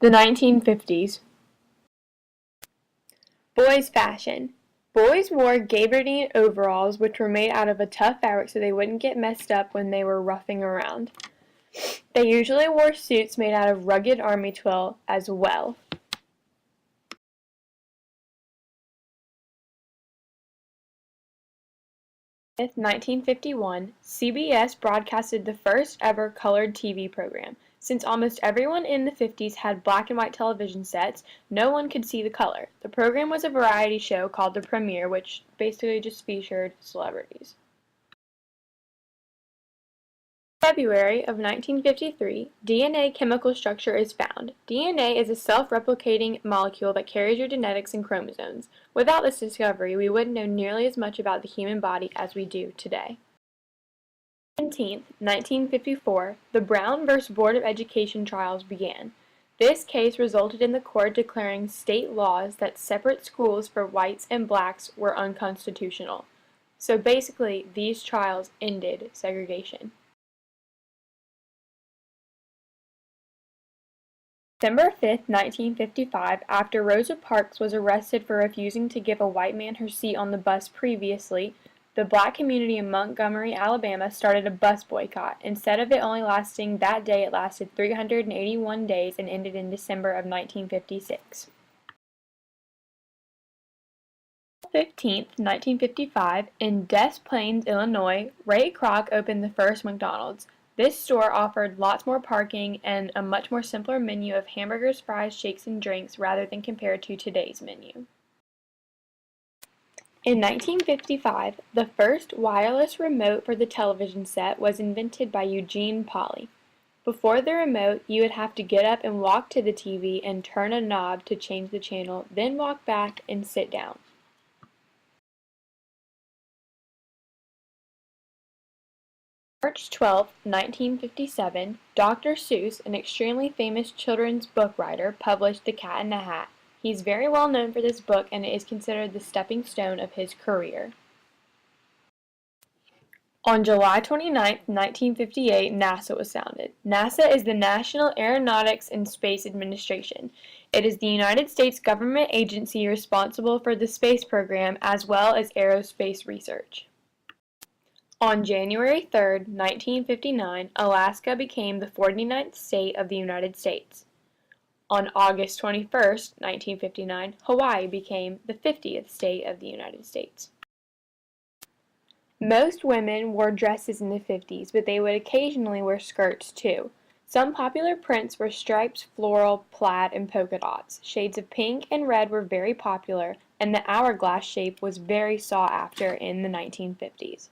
The 1950s. Boys' fashion. Boys wore gabardine overalls, which were made out of a tough fabric so they wouldn't get messed up when they were roughing around. They usually wore suits made out of rugged army twill as well. In 1951, CBS broadcasted the first ever colored TV program. Since almost everyone in the 50s had black and white television sets, no one could see the color. The program was a variety show called The Premiere, which basically just featured celebrities. February of 1953, DNA chemical structure is found. DNA is a self-replicating molecule that carries your genetics and chromosomes. Without this discovery, we wouldn't know nearly as much about the human body as we do today. 17th, 1954, the Brown v. Board of Education trials began. This case resulted in the court declaring state laws that separate schools for whites and blacks were unconstitutional. So basically, these trials ended segregation. December 5, 1955, after Rosa Parks was arrested for refusing to give a white man her seat on the bus previously, the black community in Montgomery, Alabama started a bus boycott. Instead of it only lasting that day, it lasted 381 days and ended in December of 1956. April 15, 1955, in Des Plaines, Illinois, Ray Kroc opened the first McDonald's. This store offered lots more parking and a much more simpler menu of hamburgers, fries, shakes, and drinks rather than compared to today's menu. In 1955, the first wireless remote for the television set was invented by Eugene Pauly. Before the remote, you would have to get up and walk to the TV and turn a knob to change the channel, then walk back and sit down. March 12, 1957, Dr. Seuss, an extremely famous children's book writer, published The Cat in the Hat. He's very well known for this book, and it is considered the stepping stone of his career. On July 29, 1958, NASA was founded. NASA is the National Aeronautics and Space Administration. It is the United States government agency responsible for the space program as well as aerospace research. On January 3, 1959, Alaska became the 49th state of the United States. On August 21, 1959, Hawaii became the 50th state of the United States. Most women wore dresses in the 50s, but they would occasionally wear skirts too. Some popular prints were stripes, floral, plaid, and polka dots. Shades of pink and red were very popular, and the hourglass shape was very sought after in the 1950s.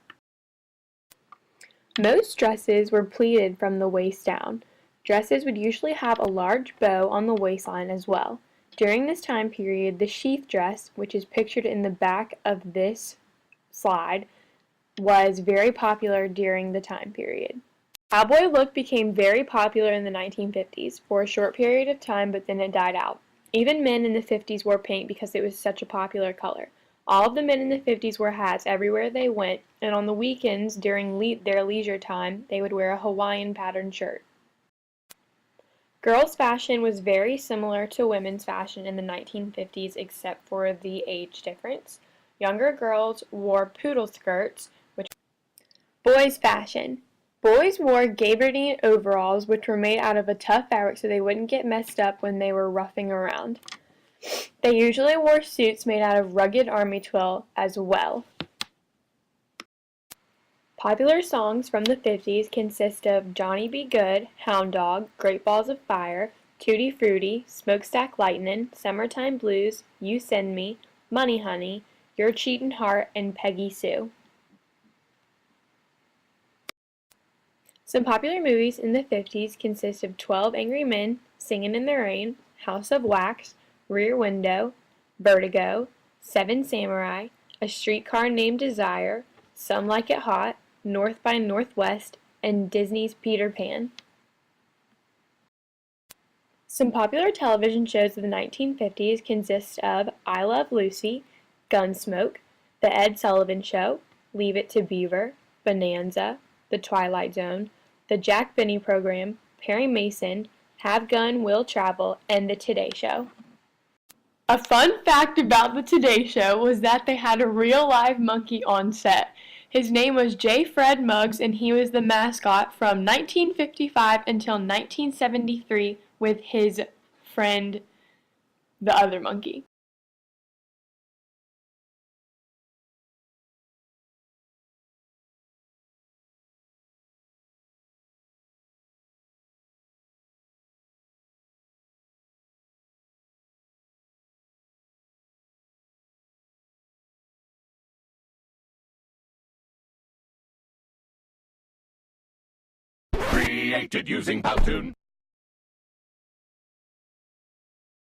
Most dresses were pleated from the waist down. Dresses would usually have a large bow on the waistline as well. During this time period, the sheath dress, which is pictured in the back of this slide, was very popular during the time period. Cowboy look became very popular in the 1950s for a short period of time, but then it died out. Even men in the 50s wore pink because it was such a popular color. All of the men in the 50s wore hats everywhere they went, and on the weekends, during their leisure time, they would wear a Hawaiian patterned shirt. Girls' fashion was very similar to women's fashion in the 1950s except for the age difference. Younger girls wore poodle skirts, Boys' fashion. Boys wore gabardine overalls, which were made out of a tough fabric so they wouldn't get messed up when they were roughing around. They usually wore suits made out of rugged army twill as well. Popular songs from the 50s consist of Johnny B. Good, Hound Dog, Great Balls of Fire, Tutti Frutti, Smokestack Lightnin', Summertime Blues, You Send Me, Money Honey, Your Cheatin' Heart, and Peggy Sue. Some popular movies in the 50s consist of 12 Angry Men, Singin' in the Rain, House of Wax, Rear Window, Vertigo, Seven Samurai, A Streetcar Named Desire, Some Like It Hot, North by Northwest, and Disney's Peter Pan. Some popular television shows of the 1950s consist of I Love Lucy, Gunsmoke, The Ed Sullivan Show, Leave It to Beaver, Bonanza, The Twilight Zone, The Jack Benny Program, Perry Mason, Have Gun, Will Travel, and The Today Show. A fun fact about The Today Show was that they had a real live monkey on set. His name was J. Fred Muggs, and he was the mascot from 1955 until 1973 with his friend, the other monkey. Created using Powtoon.